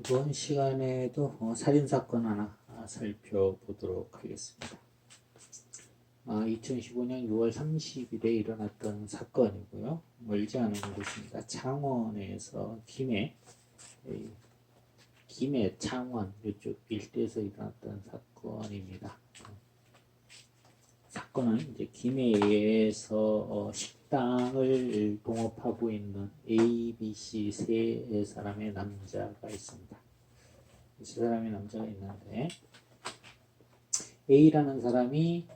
이번 시간에도 살인사건 하나 살펴보도록 하겠습니다. 2015년 6월 30일에 일어났던 사건이고요. 멀지 않은 곳입니다. 창원에서 김해 창원 이쪽 일대에서 일어났던 사건입니다. 사건은 이제 김해에서 식당을 동업하고 있는 A, B, C 세 사람의 남자가 있습니다. 세 사람의 남자가 있는데 A라는 사람이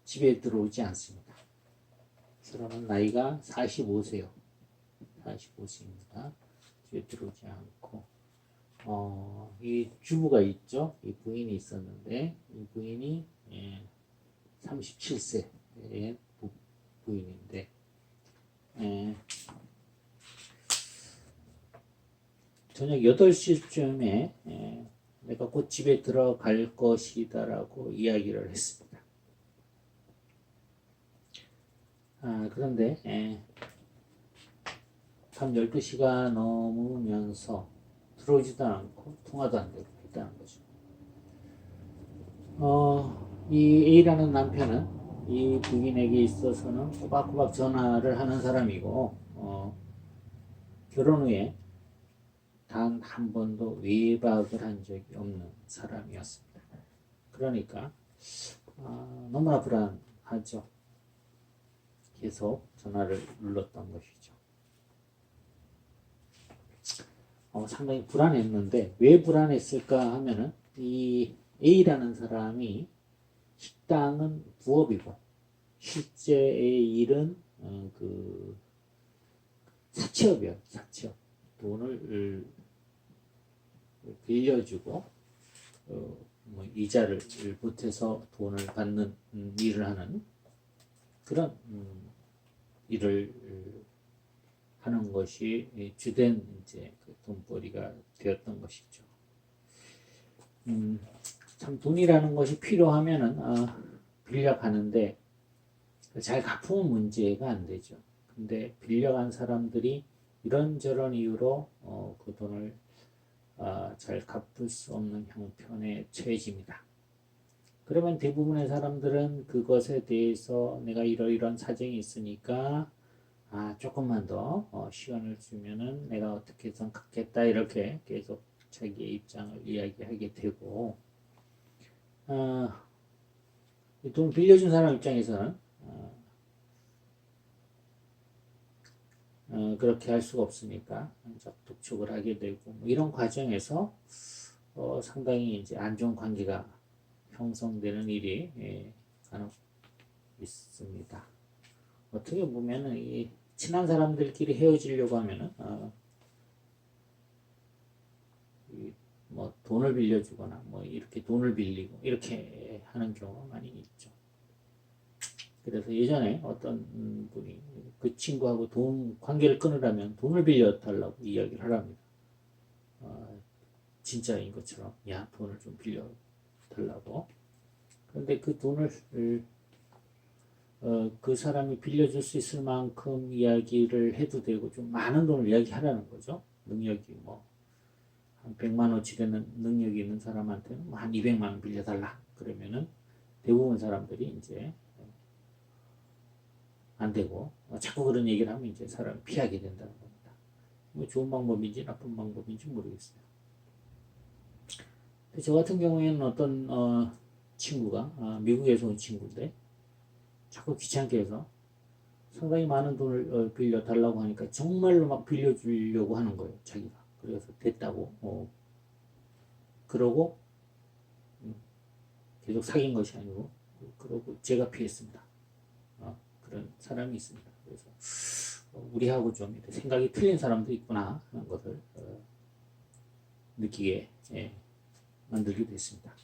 집에 들어오지 않습니다. 그 사람은 나이가 45세요. 45세입니다. 집에 들어오지 않고 이 주부가 있죠. 이 부인이 있었는데 이 부인이 37세의 부인인데 저녁 8시쯤에 내가 곧 집에 들어갈 것이다 라고 이야기를 했습니다. 그런데 밤 12시가 넘으면서 들어오지도 않고 통화도 안 되고 있다는 거죠. 이 A라는 남편은 이 부인에게 있어서는 꼬박꼬박 전화를 하는 사람이고 결혼 후에 단 한 번도 외박을 한 적이 없는 사람이었습니다. 그러니까 너무나 불안하죠. 계속 전화를 눌렀던 것이죠. 상당히 불안했는데 왜 불안했을까 하면은 이 A라는 사람이 식당은 부업이고 실제의 일은 그 사채업이에요. 사채업. 돈을 빌려주고 뭐 이자를 보태서 돈을 받는 일을 하는 그런 일을 하는 것이 주된 이제 그 돈벌이가 되었던 것이죠. 참 돈이라는 것이 필요하면은 빌려가는데 잘 갚으면 문제가 안 되죠. 근데 빌려간 사람들이 이런저런 이유로 그 돈을 잘 갚을 수 없는 형편에 처해집니다. 그러면 대부분의 사람들은 그것에 대해서 내가 이런 사정이 있으니까 조금만 더 시간을 주면은 내가 어떻게 해서 갚겠다 이렇게 계속 자기의 입장을 이야기하게 되고 돈 빌려준 사람 입장에서는 그렇게 할 수가 없으니까 독촉을 하게 되고 뭐 이런 과정에서 상당히 이제 안 좋은 관계가 형성되는 일이 간혹 있습니다. 어떻게 보면은 이 친한 사람들끼리 헤어지려고 하면은 뭐 돈을 빌려주거나 뭐 이렇게 돈을 빌리고 이렇게 하는 경우가 많이 있죠. 그래서 예전에 어떤 분이 그 친구하고 돈 관계를 끊으려면 돈을 빌려달라고 이야기를 하랍니다. 진짜인 것처럼 야 돈을 좀 빌려달라고. 그런데 그 돈을 그 사람이 빌려줄 수 있을 만큼 이야기를 해도 되고 좀 많은 돈을 이야기하라는 거죠. 능력이 뭐 한 100만 원치 되는 능력이 있는 사람한테는 한 200만 원 빌려달라. 그러면은 대부분 사람들이 이제 안 되고 자꾸 그런 얘기를 하면 이제 사람을 피하게 된다는 겁니다. 뭐 좋은 방법인지 나쁜 방법인지 모르겠어요. 저 같은 경우에는 어떤 친구가 미국에서 온 친구인데 자꾸 귀찮게 해서 상당히 많은 돈을 빌려달라고 하니까 정말로 막 빌려주려고 하는 거예요. 자기가. 그래서 됐다고 그러고 계속 사귄 것이 아니고 그러고 제가 피했습니다. 그런 사람이 있습니다. 그래서 우리하고 좀 생각이 틀린 사람도 있구나 하는 것을 느끼게 만들게 됐습니다.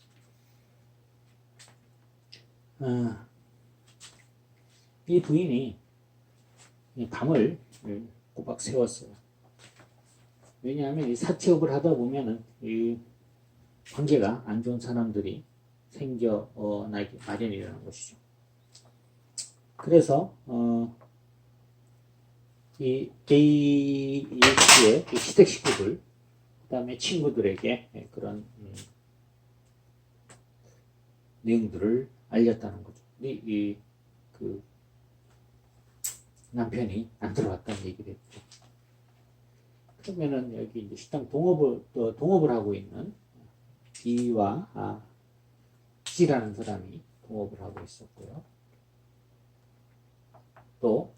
이 부인이 밤을 꼬박 새웠어요. 왜냐하면 이 사채업을 하다 보면은 이 관계가 안 좋은 사람들이 생겨나기 마련이라는 것이죠. 그래서 이 A A씨의 시댁 식구들, 그 다음에 친구들에게 그런 내용들을 알렸다는 거죠. 그 남편이 안 들어왔다는 얘기를 했죠. 그러면은 여기 이제 식당 동업을 하고 있는 B와 C라는 사람이 동업을 하고 있었고요. 또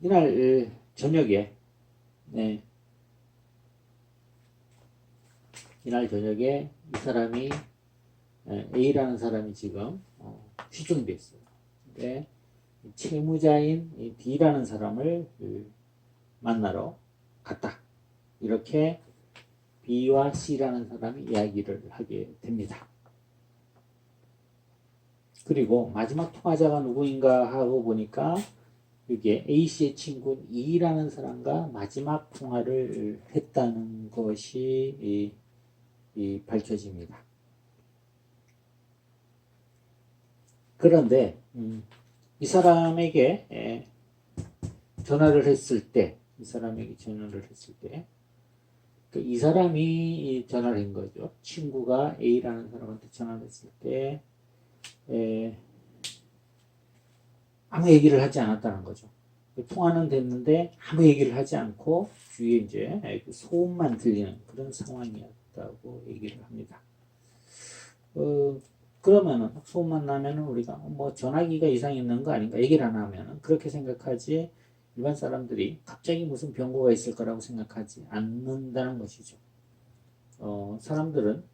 이날 저녁에 이날 저녁에 이 사람이 A라는 사람이 지금 실종이 됐어요. 근데 채무자인 B라는 사람을 만나러 갔다. 이렇게 B와 C라는 사람이 이야기를 하게 됩니다. 그리고 마지막 통화자가 누구인가 하고 보니까 이게 A씨의 친구 E라는 사람과 마지막 통화를 했다는 것이 밝혀집니다. 그런데 이 사람에게 전화를 했을 때, 이 사람이 전화를 한 거죠. 친구가 A라는 사람한테 전화를 했을 때 아무 얘기를 하지 않았다는 거죠. 통화는 됐는데 아무 얘기를 하지 않고 주위에 이제 소음만 들리는 그런 상황이었다고 얘기를 합니다. 그러면은 소음만 나면은 우리가 뭐 전화기가 이상이 있는 거 아닌가 얘기를 안 하면은 그렇게 생각하지, 일반 사람들이 갑자기 무슨 병고가 있을 거라고 생각하지 않는다는 것이죠. 사람들은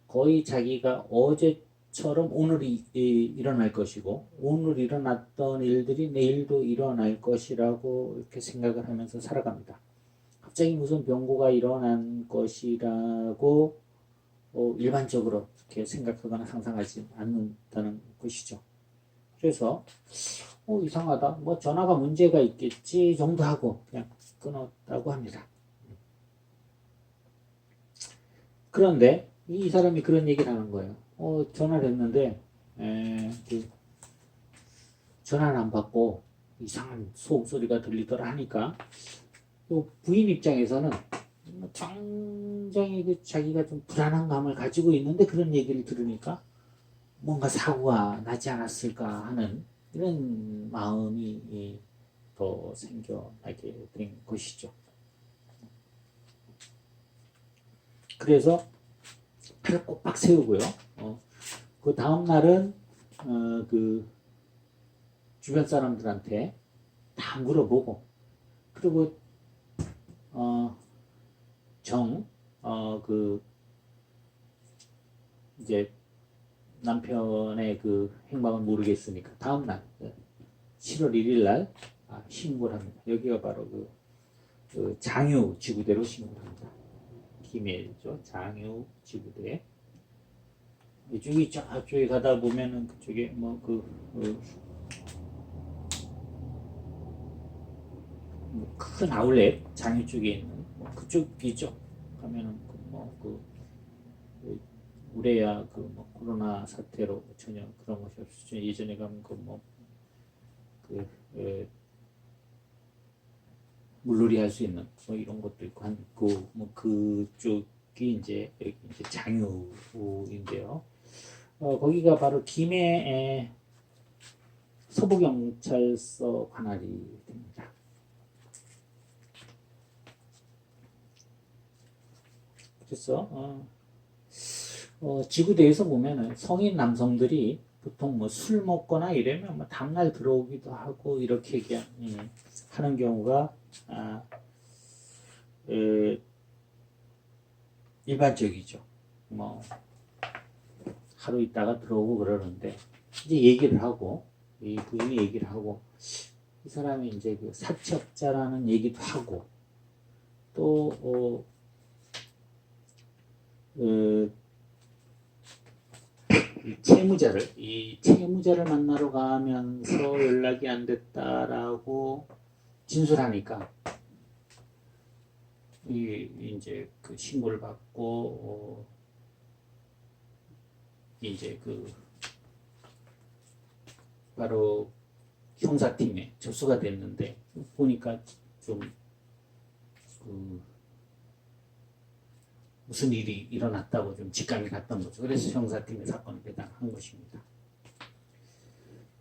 거의 자기가 어제처럼 오늘이 일어날 것이고 오늘 일어났던 일들이 내일도 일어날 것이라고 이렇게 생각을 하면서 살아갑니다. 갑자기 무슨 병고가 일어난 것이라고 일반적으로 이렇게 생각하거나 상상하지 않는다는 것이죠. 그래서 이상하다, 뭐 전화가 문제가 있겠지 정도 하고 그냥 끊었다고 합니다. 그런데 이 사람이 그런 얘기를 하는 거예요. 전화를 했는데 전화를 안 받고 이상한 소음 소리가 들리더라 하니까 또 부인 입장에서는 굉장히 자기가 좀 불안한 감을 가지고 있는데 그런 얘기를 들으니까 뭔가 사고가 나지 않았을까 하는 이런 마음이 더 생겨나게 된 것이죠. 그래서 팔을 꼭박 세우고요. 그 다음 날은 그 주변 사람들한테 다 물어보고, 그리고 이제 남편의 그 행방을 모르겠으니까 다음 날 7월 1일 날 신고를 합니다. 여기가 바로 그 장유 지구대로 신고를 합니다. 김해죠. 장유 지구대. 이쪽이 저쪽에 가다 보면은 그쪽에 큰 아울렛 장유 쪽에 있는 그쪽이죠. 가면은 우레야 코로나 사태로 전혀 그런 것이 없었죠. 예전에 가면 물놀이 할 수 있는 이런 것도 있고 그쪽이 이제 여기 이제 장유인데요. 거기가 바로 김해 서부경찰서 관할이 됩니다. 그래서 지구대에서 보면은 성인 남성들이 보통 술 먹거나 이러면 다음날 들어오기도 하고 이렇게 하는 경우가 일반적이죠. 하루 있다가 들어오고 그러는데 이제 얘기를 하고 이 부인이 얘기를 하고 이 사람이 이제 그 사채업자라는 얘기도 하고 또 이 채무자를 만나러 가면서 연락이 안 됐다라고 진술하니까 이제 그 신고를 받고 이제 바로 형사팀에 접수가 됐는데 보니까 좀 무슨 일이 일어났다고 좀 직감이 갔던 거죠. 그래서 형사팀에 사건을 배당한 것입니다.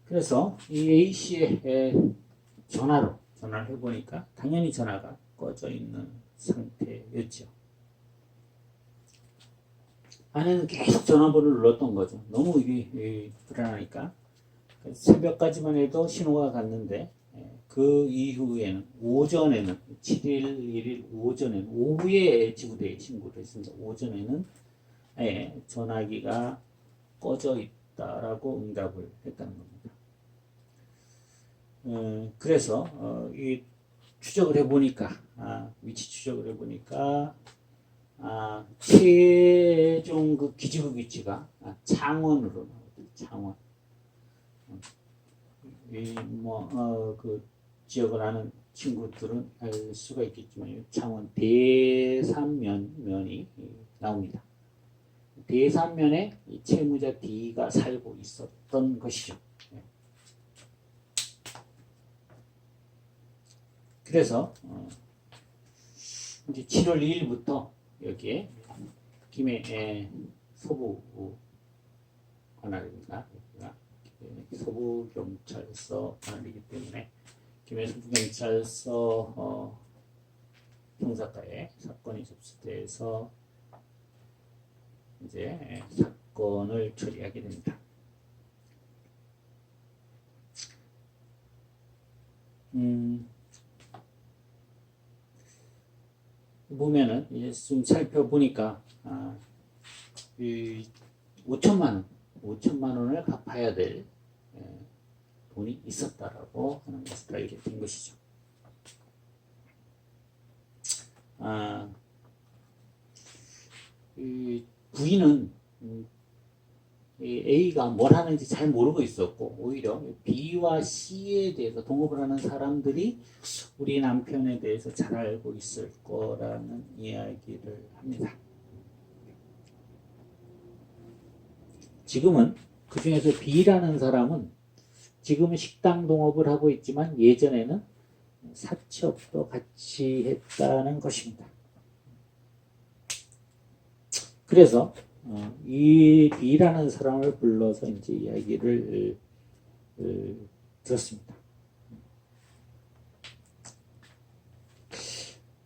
그래서 이 A씨의 전화를 해보니까 당연히 전화가 꺼져 있는 상태였죠. 아내는 계속 전화번호를 눌렀던 거죠. 너무 이게 불안하니까. 새벽까지만 해도 신호가 갔는데 그 이후에는 오전에는 7일 1일 오전에는 오후에 지구대에 신고를 했습니다. 오전에는 전화기가 꺼져 있다라고 응답을 했다는 겁니다. 그래서 이 추적을 해보니까 위치 추적을 해보니까 최종 그 기지국 위치가 창원으로 나오죠. 창원. 그 지역을 아는 친구들은 알 수가 있겠지만 창원 대산면이 나옵니다. 대산면에 채무자 D가 살고 있었던 것이죠. 그래서 이제 7월 2일부터 여기에 김해 서부 관할입니다. 서부경찰서 관할이기 때문에 김해 서부경찰서 형사과에 사건이 접수돼서 이제 사건을 처리하게 됩니다. 보면은 이제 좀 살펴보니까 5천만 원을 갚아야 될 돈이 있었다라고 하는 것을 알게 된 것이죠. 부인은 A가 뭘 하는지 잘 모르고 있었고 오히려 B와 C에 대해서 동업을 하는 사람들이 우리 남편에 대해서 잘 알고 있을 거라는 이야기를 합니다. 지금은 그 중에서 B라는 사람은 지금은 식당 동업을 하고 있지만 예전에는 사채업도 같이 했다는 것입니다. 그래서 이 B라는 사람을 불러서 이제 이야기를 들었습니다.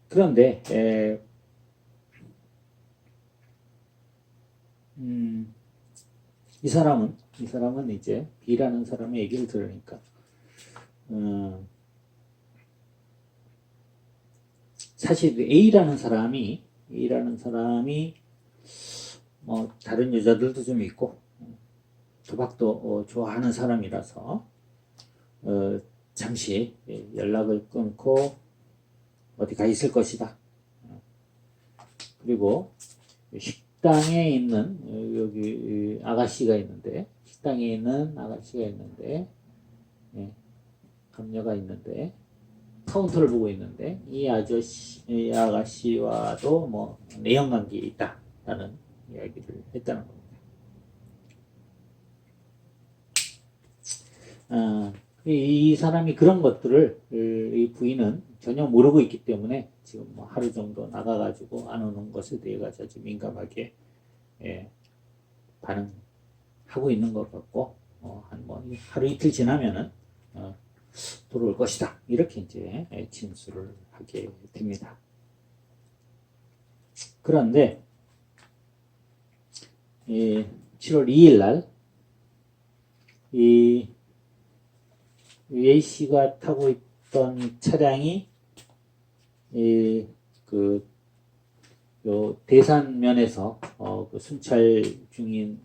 그런데 이 사람은 이제 B라는 사람의 얘기를 들으니까 사실 A라는 사람이 뭐 다른 여자들도 좀 있고 도박도 좋아하는 사람이라서 잠시 연락을 끊고 어디 가 있을 것이다. 그리고 식당에 있는 여기 아가씨가 있는데 남녀가 있는데 카운터를 보고 있는데 이 아가씨와도 뭐 내연 관계에 있다라는 이야기를 했다는 겁니다. 이 사람이 그런 것들을 이 부인은 전혀 모르고 있기 때문에 지금 뭐 하루 정도 나가가지고 안 오는 것에 대해 가지고 아주 민감하게 반응하고 있는 것 같고 한 뭐 하루 이틀 지나면은 들어올 것이다 이렇게 이제 진술을 하게 됩니다. 그런데 7월 2일 날 이 A씨가 타고 있던 차량이 요 대산면에서 그 순찰 중인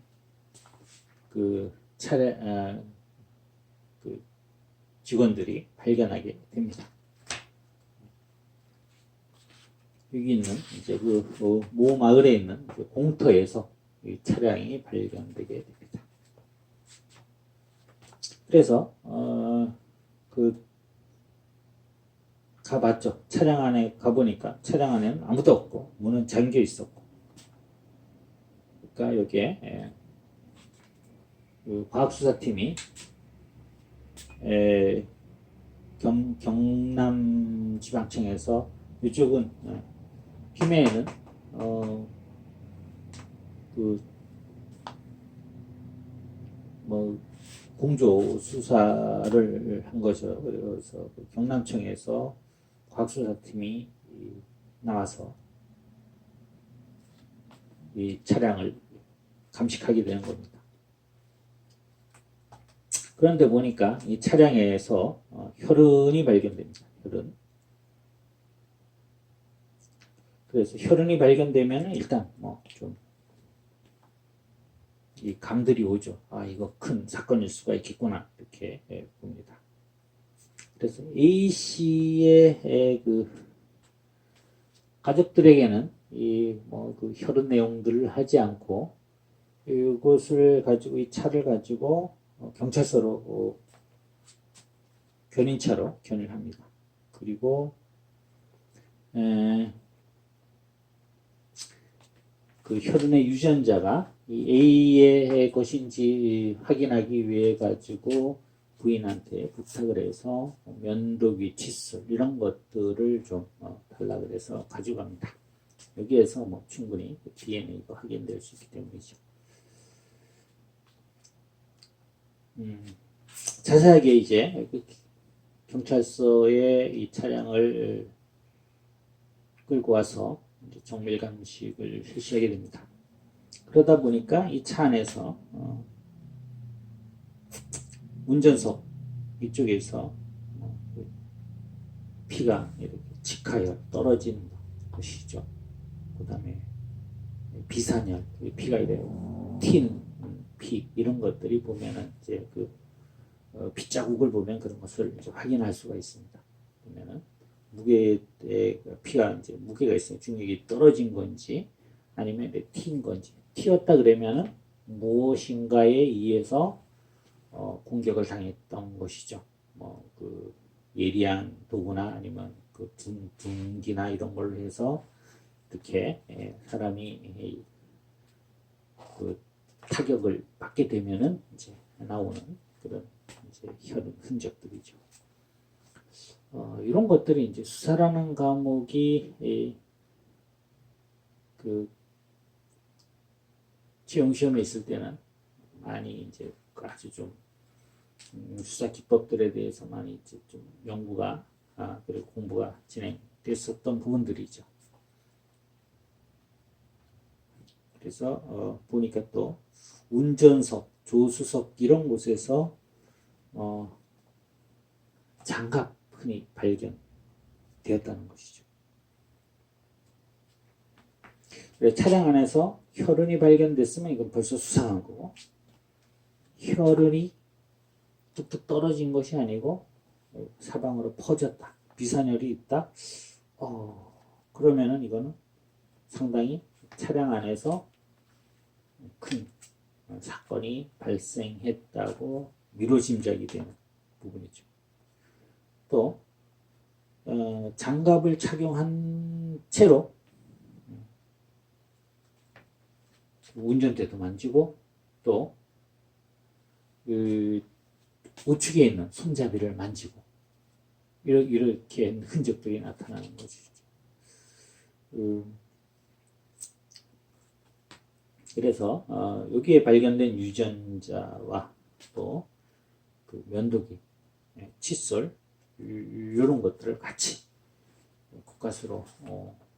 그 차량 그 직원들이 발견하게 됩니다. 여기 있는 이제 그 모 마을에 있는 그 공터에서 이 차량이 발견되게 됩니다. 그래서 가봤죠. 차량 안에 가보니까 차량 안에는 아무도 없고 문은 잠겨 있었고, 그러니까 여기에 그 과학수사팀이 경남지방청에서 이쪽은 김해에는 뭐 공조 수사를 한 거죠. 그래서 경남청에서 과학수사팀이 나와서 이 차량을 감식하게 되는 겁니다. 그런데 보니까 이 차량에서 혈흔이 발견됩니다. 혈흔. 그래서 혈흔이 발견되면 일단 좀 이 감들이 오죠. 아, 이거 큰 사건일 수가 있겠구나 이렇게 봅니다. 그래서 A 씨의 그 가족들에게는 이 그 혈흔 내용들을 하지 않고 이것을 가지고 이 차를 가지고 경찰서로 견인차로 견인합니다. 그리고 그 혈흔의 유전자가 이 A의 것인지 확인하기 위해 가지고 부인한테 부탁을 해서 면도기, 칫솔 이런 것들을 좀 달라 그래서 가져갑니다. 여기에서 충분히 DNA가 확인될 수 있기 때문이죠. 자세하게 이제 경찰서에 이 차량을 끌고 와서 정밀 감식을 실시하게 됩니다. 그러다 보니까 이 차 안에서 운전석 이쪽에서 피가 이렇게 직하여 떨어지는 것이죠. 그 다음에 비산혈, 피가 이래 튄 피 이런 것들이 보면은 이제 그 핏자국을 보면 그런 것을 이제 확인할 수가 있습니다. 보면은 무게에 피가 이제 무게가 있어요. 중력이 떨어진 건지 아니면 튄 건지 튀었다 그러면은 무엇인가에 의해서 공격을 당했던 것이죠. 그 예리한 도구나 아니면 그 둔기나 이런 걸로 해서 이렇게 사람이 그 타격을 받게 되면은 이제 나오는 그런 이제 혈흔 흔적들이죠. 이런 것들이 이제 수사라는 과목이 그 채용 시험에 있을 때는 많이 이제 아주 좀 수사 기법들에 대해서 많이 이제 좀 연구가 그리고 공부가 진행됐었던 부분들이죠. 그래서 보니까 또 운전석, 조수석 이런 곳에서 장갑 흔히 발견되었다는 것이죠. 차량 안에서 혈흔이 발견됐으면 이건 벌써 수상한 거고 혈흔이 뚝뚝 떨어진 것이 아니고 사방으로 퍼졌다. 비산혈이 있다. 그러면은 이거는 상당히 차량 안에서 큰 사건이 발생했다고 미루짐작이 되는 부분이죠. 또 장갑을 착용한 채로 운전대도 만지고 또 우측에 있는 손잡이를 만지고 이렇게 흔적들이 나타나는 것이죠. 그래서 여기에 발견된 유전자와 또 그 면도기, 칫솔 이런 것들을 같이 국가수로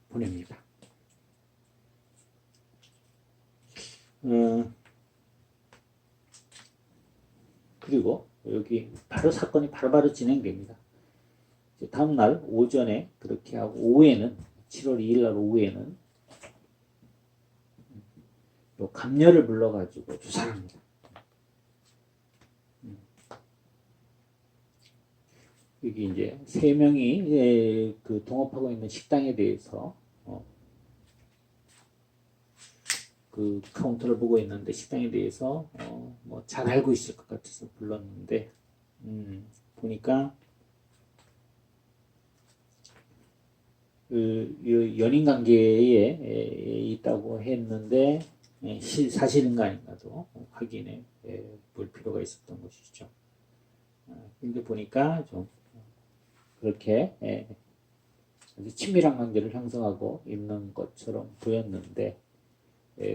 보냅니다. 그리고 여기 바로 사건이 바로바로 진행됩니다. 다음날 오전에 그렇게 하고 오후에는 7월 2일 날 오후에는 감녀를 불러가지고 조사를 합니다. 여기 이제 3명이 그 동업하고 있는 식당에 대해서 그 카운터를 보고 있는데 식당에 대해서 잘 알고 있을 것 같아서 불렀는데 보니까 그 연인 관계에 있다고 했는데 사실인가 아닌가도 확인해 볼 필요가 있었던 것이죠. 근데 보니까 좀 그렇게 아주 친밀한 관계를 형성하고 있는 것처럼 보였는데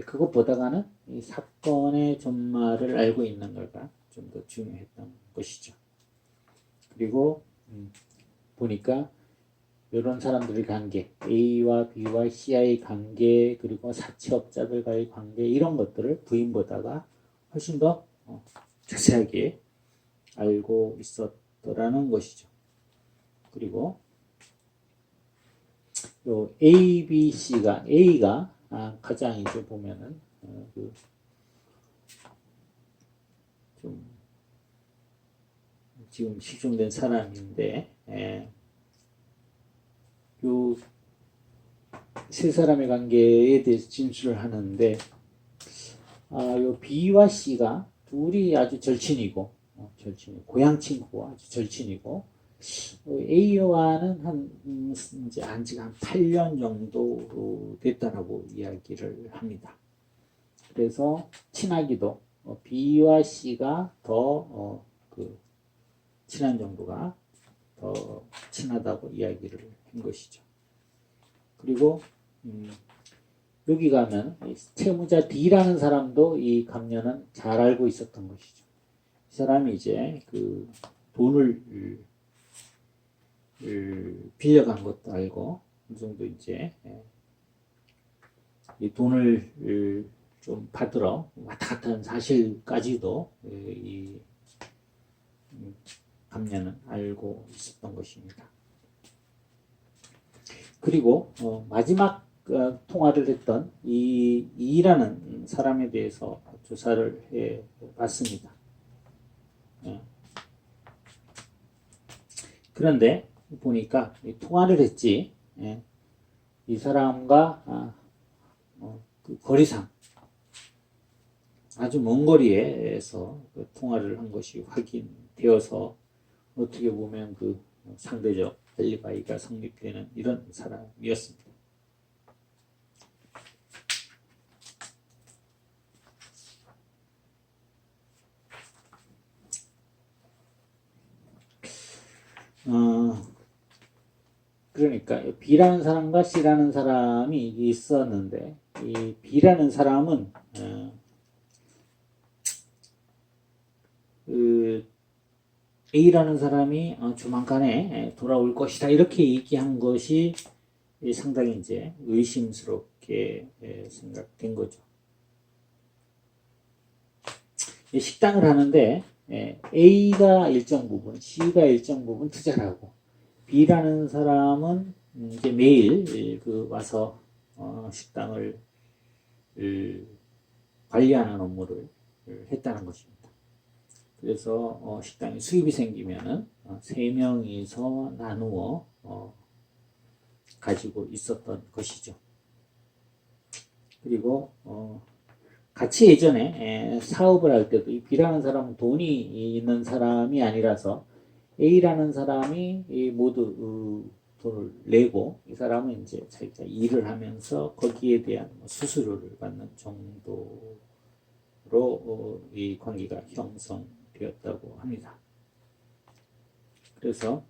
그것보다는 이 사건의 전말을 알고 있는 걸가 좀 더 중요했던 것이죠. 그리고 보니까 이런 사람들의 관계, A와 B와 C와의 관계, 그리고 사채업자들과의 관계 이런 것들을 부인보다가 훨씬 더 자세하게 알고 있었더라는 것이죠. 그리고 요 A, B, C가 A가 가장 이제 보면은 좀 지금 실종된 사람인데 요 세 사람의 관계에 대해서 진술을 하는데 요 B와 C가 둘이 아주 절친이고 고향 친구고 아주 절친이고 A와는 이제 안지가 한 8년 정도 됐다라고 이야기를 합니다. 그래서 친하기도 B와 C가 더 친한 정도가 더 친하다고 이야기를 한 것이죠. 그리고 여기 가면 채무자 D라는 사람도 이 감년은 잘 알고 있었던 것이죠. 이 사람이 이제 그 돈을 빌려간 것도 알고 어느 정도 이제 이 돈을 좀 받으러 왔다 갔다 한 사실까지도 이 감년은 알고 있었던 것입니다. 그리고 마지막 통화를 했던 이 E라는 사람에 대해서 조사를 해 봤습니다. 그런데 보니까 통화를 했지 이 사람과 그 거리상 아주 먼 거리에서 그 통화를 한 것이 확인되어서 어떻게 보면 그 상대적 알리바이가 성립되는 이런 사람이었습니다. 그러니까 B라는 사람과 C라는 사람이 있었는데 이 B라는 사람은 A라는 사람이 조만간에 돌아올 것이다 이렇게 얘기한 것이 상당히 이제 의심스럽게 생각된 거죠. 식당을 하는데 A가 일정 부분, C가 일정 부분 투자를 하고 B라는 사람은 이제 매일 와서 식당을 관리하는 업무를 했다는 것입니다. 그래서 식당에 수입이 생기면은 3명이서 나누어 가지고 있었던 것이죠. 그리고 같이 예전에 사업을 할 때도 이 B라는 사람은 돈이 있는 사람이 아니라서 A라는 사람이 모두 돈을 내고 이 사람은 이제 자기가 일을 하면서 거기에 대한 수수료를 받는 정도로 이 관계가 형성되었다고 합니다. 그래서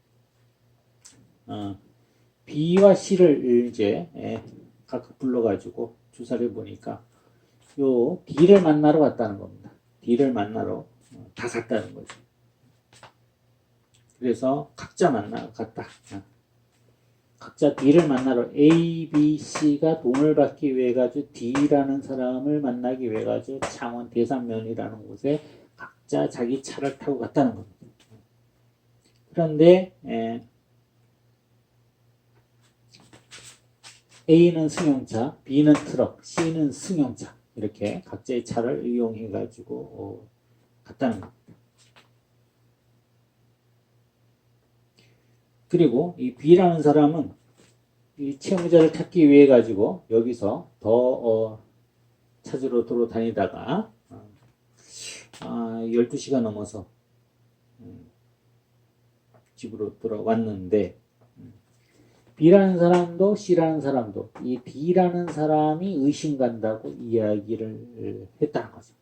B와 C를 이제 각각 불러가지고 조사를 해보니까 요 D를 만나러 갔다는 겁니다. D를 만나러 다 갔다는 거죠. 그래서 각자 갔다. 각자 D를 만나러 A, B, C가 돈을 받기 위해 가지고 D라는 사람을 만나기 위해 가지고 창원 대산면이라는 곳에 각자 자기 차를 타고 갔다는 겁니다. 그런데 A는 승용차, B는 트럭, C는 승용차 이렇게 각자의 차를 이용해 가지고 갔다는 겁니다. 그리고 이 B라는 사람은 이 채무자를 찾기 위해 가지고 여기서 더 찾으러 돌아다니다가 12시가 넘어서 집으로 돌아왔는데 B라는 사람도 C라는 사람도 이 B라는 사람이 의심간다고 이야기를 했다는 거죠.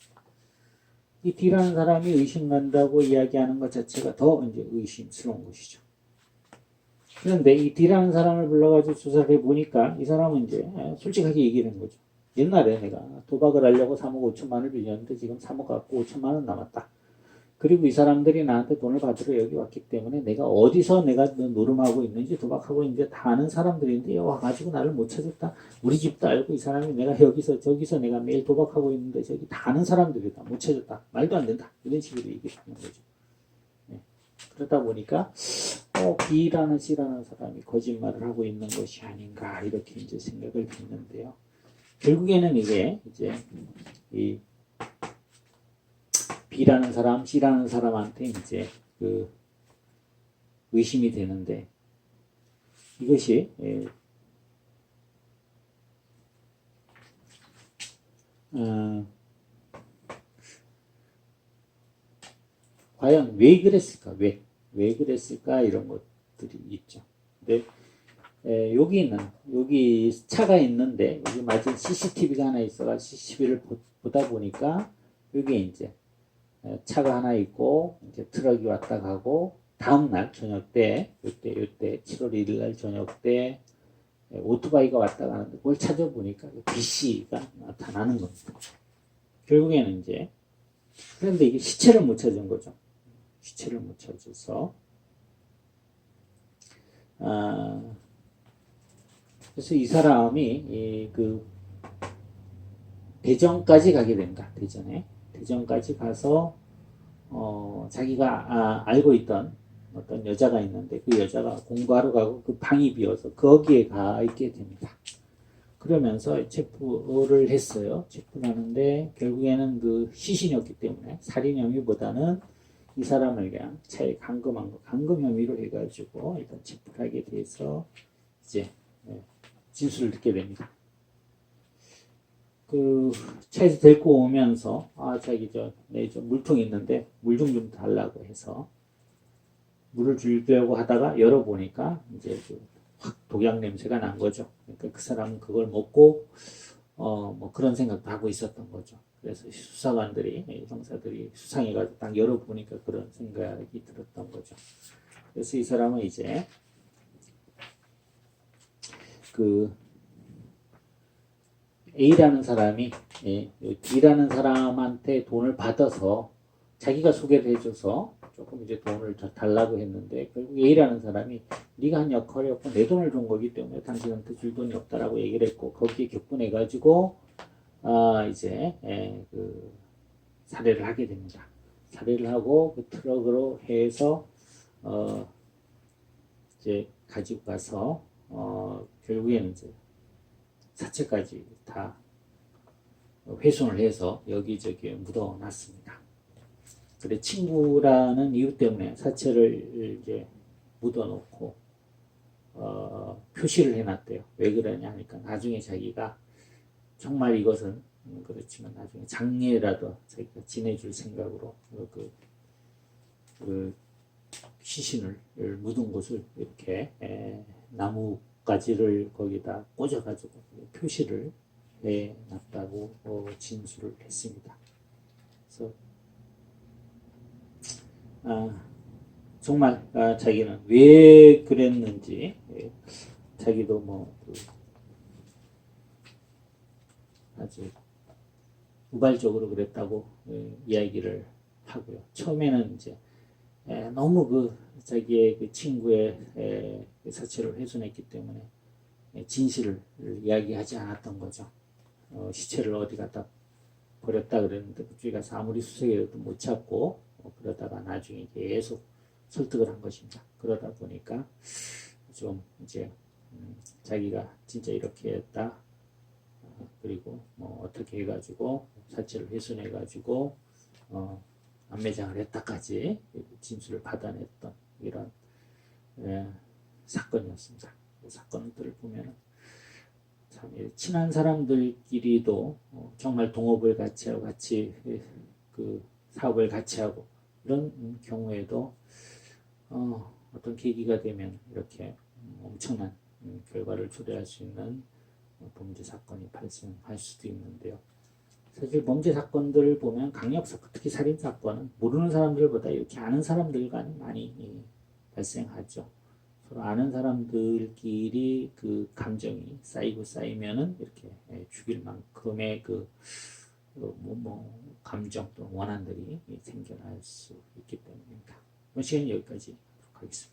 이 D라는 사람이 의심간다고 이야기하는 것 자체가 더 이제 의심스러운 것이죠. 그런데 이 D라는 사람을 불러가지고 조사를 해보니까 이 사람은 이제 솔직하게 얘기를 한 거죠. 옛날에 내가 도박을 하려고 3억 5천만 원을 빌렸는데 지금 3억 갖고 5천만 원 남았다. 그리고 이 사람들이 나한테 돈을 받으러 여기 왔기 때문에 내가 어디서 내가 노름하고 있는지 도박하고 있는지 다 아는 사람들인데 와가지고 나를 못 찾았다. 우리 집도 알고 이 사람이 내가 여기서 저기서 내가 매일 도박하고 있는데 저기 다 아는 사람들이다. 못 찾았다. 말도 안 된다. 이런 식으로 얘기를 하는 거죠. 네. 그러다 보니까 B라는 C라는 사람이 거짓말을 하고 있는 것이 아닌가 이렇게 이제 생각을 했는데요. 결국에는 이게 이제 이 B라는 사람, C라는 사람한테 이제 그 의심이 되는데 이것이 과연 왜 그랬을까? 왜 그랬을까? 이런 것들이 있죠. 근데 여기 차가 있는데 여기 마침 CCTV가 하나 있어가 CCTV를 보다 보니까 여기 이제 차가 하나 있고 이제 트럭이 왔다 가고 다음날 저녁 때 요때 7월 1일 날 저녁 때 오토바이가 왔다 가는데 그걸 찾아보니까 BC가 나타나는 겁니다. 결국에는 이제 그런데 이게 시체를 못 찾은 거죠. 시체를 못 찾아서 그래서 이 사람이 그 대전까지 가게 됩니다. 대전까지 가서 자기가 알고 있던 어떤 여자가 있는데 그 여자가 공부하러 가고 그 방이 비어서 거기에 가 있게 됩니다. 그러면서 체포를 했어요. 체포를 하는데 결국에는 그 시신이었기 때문에 살인 혐의보다는 이 사람을 그냥 차에 감금 혐의로 해가지고 일단 체포를 하게 돼서 이제 진술을 듣게 됩니다. 그 차에서 데리고 오면서 자기 좀 물통이 있는데 물 좀 달라고 해서 물을 주려고 하다가 열어보니까 이제 확 독약 냄새가 난 거죠. 그러니까 그 사람은 그걸 먹고 뭐 그런 생각도 하고 있었던 거죠. 그래서 수사관들이 형사들이 수상해가지고 딱 열어보니까 그런 생각이 들었던 거죠. 그래서 이 사람은 이제 그 A라는 사람이 D라는 사람한테 돈을 받아서 자기가 소개를 해줘서 조금 이제 돈을 달라고 했는데 결국 A라는 사람이 네가 한 역할이 없고 내 돈을 준 거기 때문에 당신한테 줄 돈이 없다라고 얘기를 했고 거기에 격분해가지고 이제 그 살해를 하게 됩니다. 살해를 하고 그 트럭으로 해서 이제 가지고 가서 결국에는 이제 사체까지 다 훼손을 해서 여기저기에 묻어놨습니다. 그래 친구라는 이유 때문에 사체를 이제 묻어놓고 표시를 해놨대요. 왜 그러냐 하니까 나중에 자기가 정말 이것은 그렇지만 나중에 장례라도 자기가 지내줄 생각으로 그 시신을 묻은 곳을 이렇게 나무가지를 거기다 꽂아가지고 표시를 해놨다고 진술을 했습니다. 그래서 정말 자기는 왜 그랬는지 자기도 아주 우발적으로 그랬다고 이야기를 하고요. 처음에는 이제 너무 자기의 그 친구의 사체를 훼손했기 때문에 진실을 이야기하지 않았던 거죠. 시체를 어디 갖다 버렸다 그랬는데 그쪽에 가서 아무리 수색해도 못 찾고 그러다가 나중에 계속 설득을 한 것입니다. 그러다 보니까 좀 이제 자기가 진짜 이렇게 했다. 그리고 어떻게 해가지고 사체를 훼손해가지고 안매장을 했다까지 진술을 받아냈던 이런 사건이었습니다. 그 사건들을 보면 참 친한 사람들끼리도 정말 동업을 같이 하고 같이 그 사업을 같이 하고 이런 경우에도 어떤 계기가 되면 이렇게 엄청난 결과를 초래할 수 있는 범죄 사건이 발생할 수도 있는데요. 사실 범죄 사건들 보면 강력 사건, 특히 살인 사건은 모르는 사람들보다 이렇게 아는 사람들 간 많이 발생하죠. 서로 아는 사람들끼리 그 감정이 쌓이고 쌓이면은 이렇게 죽일 만큼의 그 감정 또 원한들이 생겨날 수 있기 때문입니다. 이번 시간 여기까지 하도록 하겠습니다.